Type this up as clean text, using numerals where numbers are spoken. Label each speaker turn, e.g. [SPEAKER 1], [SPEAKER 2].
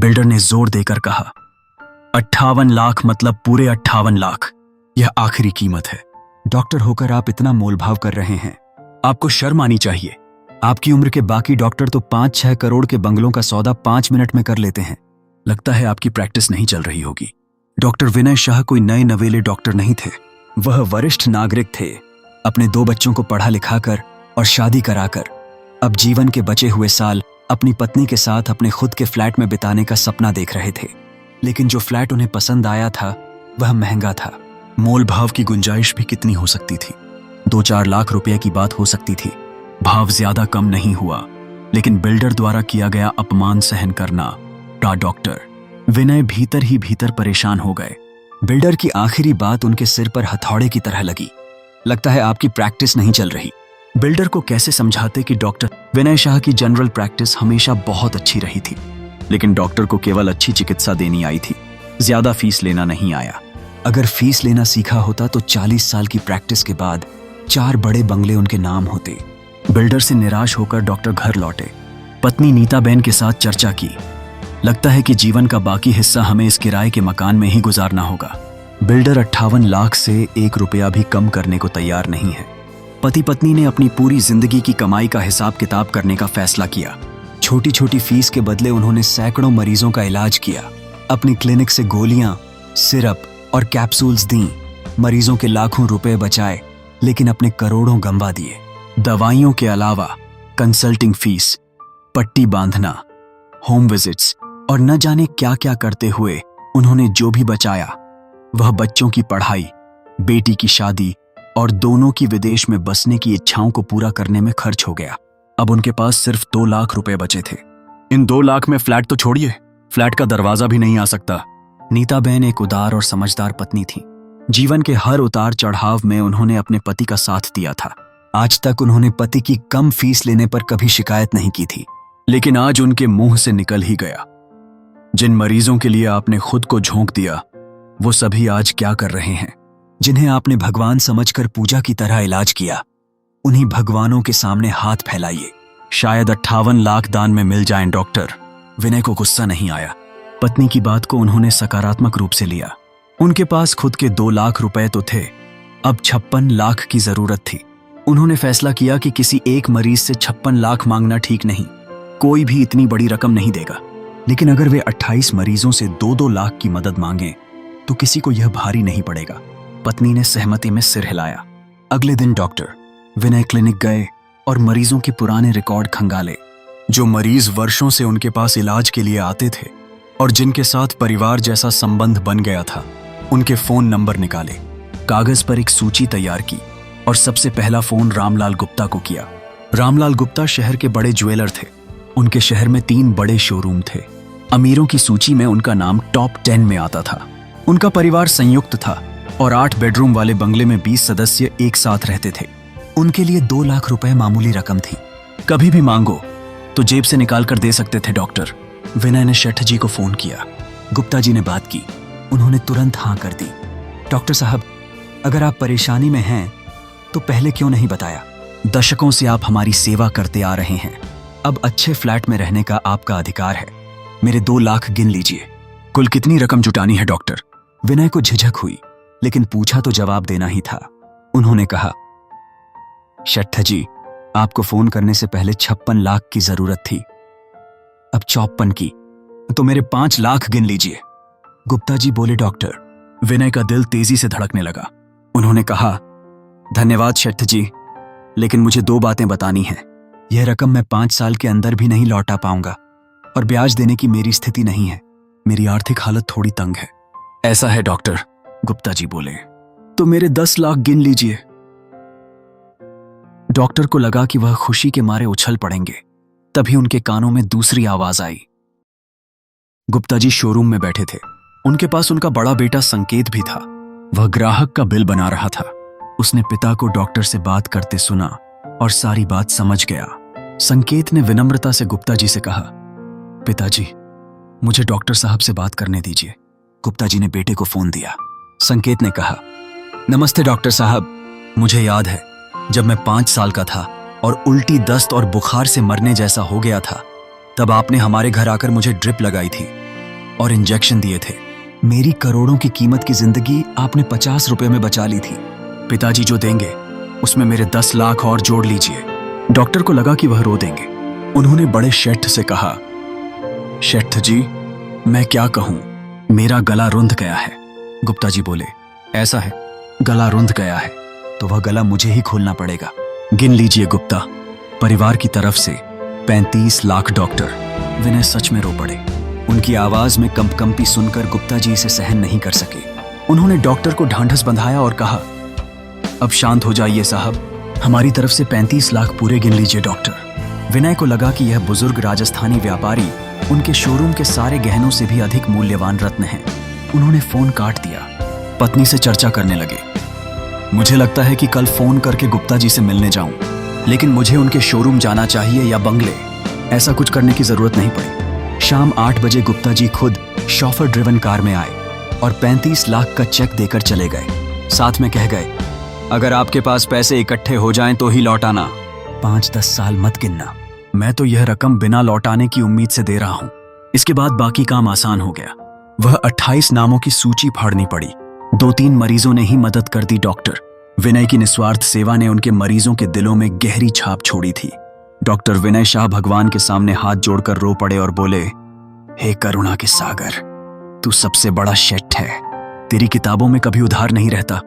[SPEAKER 1] Builder ने जोर देकर कहा, 58 लाख मतलब पूरे 58 लाख। यह आखिरी कीमत है।
[SPEAKER 2] डॉक्टर होकर आप इतना मोलभाव कर रहे हैं,
[SPEAKER 1] आपको शर्म आनी चाहिए।
[SPEAKER 2] आपकी उम्र के बाकी डॉक्टर तो 5-6 करोड़ के बंगलों का सौदा 5 मिनट में कर लेते हैं।
[SPEAKER 1] लगता है आपकी प्रैक्टिस नहीं चल रही होगी। डॉक्टर विनय शाह कोई नए नवेले डॉक्टर नहीं थे।
[SPEAKER 2] वह वरिष्ठ नागरिक थे। अपने 2 बच्चों को पढ़ा लिखाकर और शादी कराकर अब जीवन के बचे हुए साल अपनी पत्नी के साथ अपने खुद के फ्लैट में बिताने का सपना देख रहे थे। लेकिन जो फ्लैट उन्हें पसंद आया था वह महंगा था।
[SPEAKER 1] मोल भाव की गुंजाइश भी कितनी हो सकती थी? 2-4 लाख रुपए की बात हो सकती थी। भाव ज्यादा कम नहीं हुआ, लेकिन बिल्डर द्वारा किया गया अपमान सहन करना का डॉक्टर विनय भीतर ही भीतर परेशान हो गए।
[SPEAKER 2] बिल्डर की आखिरी बात उनके सिर पर हथौड़े की तरह लगी। लगता है आपकी प्रैक्टिस नहीं चल रही।
[SPEAKER 1] बिल्डर को कैसे समझाते कि डॉक्टर विनय शाह की जनरल प्रैक्टिस हमेशा बहुत अच्छी रही थी, लेकिन डॉक्टर को केवल अच्छी चिकित्सा देनी आई थी, ज्यादा फीस लेना नहीं आया।
[SPEAKER 2] अगर फीस लेना सीखा होता तो 40 साल की प्रैक्टिस के बाद 4 बड़े बंगले उनके नाम होते।
[SPEAKER 1] बिल्डर से निराश होकर डॉक्टर घर लौटे। पत्नी नीताबेन के साथ चर्चा की। लगता है कि जीवन का बाकी हिस्सा हमें इस किराए के मकान में ही गुजारना होगा। बिल्डर 58 लाख से 1 रुपया भी कम करने को तैयार नहीं है। पति पत्नी ने अपनी पूरी जिंदगी की कमाई का हिसाब किताब करने का फैसला किया।
[SPEAKER 2] छोटी छोटी फीस के बदले उन्होंने सैकड़ों मरीजों का इलाज किया। अपनी क्लिनिक से गोलियां, सिरप और कैप्सूल्स दी। मरीजों के लाखों रुपए बचाए, लेकिन अपने करोड़ों गंवा दिए।
[SPEAKER 1] दवाइयों के अलावा कंसल्टिंग फीस, पट्टी बांधना, होम विजिट्स और न जाने क्या क्या करते हुए उन्होंने जो भी बचाया वह बच्चों की पढ़ाई, बेटी की शादी और दोनों की विदेश में बसने की इच्छाओं को पूरा करने में खर्च हो गया। अब उनके पास सिर्फ 2 लाख रुपए बचे थे। इन 2 लाख में फ्लैट तो छोड़िए, फ्लैट का दरवाजा भी नहीं आ सकता। नीताबेन एक उदार और समझदार पत्नी थी। जीवन के हर उतार चढ़ाव में उन्होंने अपने पति का साथ दिया था।
[SPEAKER 2] आज तक उन्होंने पति की कम फीस लेने पर कभी शिकायत नहीं की थी।
[SPEAKER 1] लेकिन आज उनके मुंह से निकल ही गया। जिन मरीजों के लिए आपने खुद को झोंक दिया वो सभी आज क्या कर रहे हैं?
[SPEAKER 2] जिन्हें आपने भगवान समझकर पूजा की तरह इलाज किया, उन्हीं भगवानों के सामने हाथ फैलाइए।
[SPEAKER 1] शायद 58 लाख दान में मिल जाएं डॉक्टर। विनय को गुस्सा नहीं आया। पत्नी की बात को उन्होंने सकारात्मक रूप से लिया। उनके पास खुद के 2 लाख रुपए तो थे, अब 56 लाख की जरूरत थी। उन्होंने फैसला किया कि किसी एक मरीज से 56 लाख मांगना ठीक नहीं। कोई भी इतनी बड़ी रकम नहीं देगा। लेकिन अगर वे 28 मरीजों से 2-2 लाख की मदद मांगें तो किसी को यह भारी नहीं पड़ेगा। पत्नी ने सहमति में सिर हिलाया। अगले दिन डॉक्टर विनय क्लिनिक गए और मरीजों के पुराने रिकॉर्ड खंगाले। जो मरीज वर्षों से उनके पास इलाज के लिए आते थे और जिनके साथ परिवार जैसा संबंध बन गया था, उनके फोन नंबर निकाले, कागज पर एक सूची तैयार की और सबसे पहला फोन रामलाल गुप्ता को किया। रामलाल गुप्ता शहर के बड़े ज्वेलर थे। उनके शहर में 3 बड़े शोरूम थे। अमीरों की सूची में उनका नाम टॉप 10 में आता था। उनका परिवार संयुक्त था और 8 बेडरूम वाले बंगले में 20 सदस्य एक साथ रहते थे। उनके लिए 2 लाख रुपए मामूली रकम थी। कभी भी मांगो तो जेब से निकाल कर दे सकते थे डॉक्टर। विनय ने शेठ जी को फोन किया।
[SPEAKER 2] गुप्ता जी ने बात की। उन्होंने तुरंत हाँ कर दी। डॉक्टर साहब, अगर आप परेशानी में हैं तो पहले क्यों नहीं बताया?
[SPEAKER 1] दशकों से आप हमारी सेवा करते आ रहे हैं।
[SPEAKER 2] अब अच्छे फ्लैट में रहने का आपका अधिकार है। मेरे 2 लाख गिन लीजिए।
[SPEAKER 1] कुल कितनी रकम जुटानी है डॉक्टर?
[SPEAKER 2] विनय को झिझक हुई, लेकिन पूछा तो जवाब देना ही था। उन्होंने कहा, शेठ जी, आपको फोन करने से पहले 56 लाख की जरूरत थी, अब 54 की,
[SPEAKER 1] तो मेरे 5 लाख गिन लीजिए।
[SPEAKER 2] गुप्ता जी बोले। डॉक्टर
[SPEAKER 1] विनय का दिल तेजी से धड़कने लगा। उन्होंने कहा, धन्यवाद शेठ जी, लेकिन मुझे 2 बातें बतानी हैं।
[SPEAKER 2] यह रकम मैं 5 साल के अंदर भी नहीं लौटा पाऊंगा और ब्याज देने की मेरी स्थिति नहीं है।
[SPEAKER 1] मेरी आर्थिक हालत थोड़ी तंग है। ऐसा है डॉक्टर, गुप्ता जी बोले, तो मेरे 10 लाख गिन लीजिए। डॉक्टर को लगा कि वह खुशी के मारे उछल पड़ेंगे। तभी उनके कानों में दूसरी आवाज आई। गुप्ता जी शोरूम में बैठे थे। उनके पास उनका बड़ा बेटा संकेत भी था। वह ग्राहक का बिल बना रहा था। उसने पिता को डॉक्टर से बात करते सुना और सारी बात समझ गया। संकेत ने विनम्रता से गुप्ता जी से कहा, पिताजी, मुझे डॉक्टर साहब से बात करने दीजिए।
[SPEAKER 2] गुप्ता जी ने बेटे को फोन दिया। संकेत ने कहा, नमस्ते डॉक्टर साहब,
[SPEAKER 1] मुझे याद है जब मैं 5 साल का था और उल्टी, दस्त और बुखार से मरने जैसा हो गया था, तब आपने हमारे घर आकर मुझे ड्रिप लगाई थी। और इंजेक्शन दिए थे।
[SPEAKER 2] मेरी करोड़ों की कीमत की जिंदगी आपने 50 रुपए में बचा ली थी।
[SPEAKER 1] पिताजी जो देंगे उसमें मेरे 10 लाख और जोड़ लीजिए। डॉक्टर को लगा कि वह रो देंगे। उन्होंने बड़े शेठ से कहा, शेठ जी, मैं क्या कहूं, मेरा गला रुंध गया है। गुप्ता जी बोले, ऐसा है, गला रुंध गया है
[SPEAKER 2] तो वह गला मुझे ही खोलना पड़ेगा।
[SPEAKER 1] गिन लीजिए गुप्ता। परिवार की तरफ से 35 लाख। डॉक्टर विनय सच में रो पड़े।
[SPEAKER 2] उनकी आवाज में कंपकंपी सुनकर गुप्ता जी इसे सहन नहीं कर सके।
[SPEAKER 1] उन्होंने डॉक्टर को ढांढस बंधाया और कहा, अब शांत हो जाइए साहब, हमारी तरफ से 35 लाख पूरे गिन लीजिए डॉक्टर। विनय को लगा कि यह बुजुर्ग राजस्थानी व्यापारी उनके शोरूम के सारे गहनों से भी अधिक मूल्यवान रत्न हैं। उन्होंने फोन काट दिया। पत्नी से चर्चा करने लगे। मुझे लगता है कि कल फोन करके गुप्ता जी से मिलने जाऊं, लेकिन मुझे उनके शोरूम जाना चाहिए या बंगले, ऐसा कुछ करने की जरूरत नहीं पड़ी।
[SPEAKER 2] शाम 8 बजे गुप्ता जी खुद शॉफर ड्रिवन कार में आए और 35 लाख का चेक देकर चले गए। साथ में कह गए, अगर आपके पास पैसे इकट्ठे हो जाएं तो ही लौटाना, 5-10 साल मत गिनना।
[SPEAKER 1] मैं तो यह रकम बिना लौटाने की उम्मीद से दे रहा हूं। इसके बाद बाकी काम आसान हो गया। वह 28 नामों की सूची फाड़नी पड़ी। 2-3 मरीजों ने ही मदद कर दी डॉक्टर। विनय की निस्वार्थ सेवा ने उनके मरीजों के दिलों में गहरी छाप छोड़ी थी। डॉक्टर विनय शाह भगवान के सामने हाथ जोड़कर रो पड़े और बोले, हे करुणा के सागर, तू सबसे बड़ा शेठ है। तेरी किताबों में कभी उधार नहीं रहता।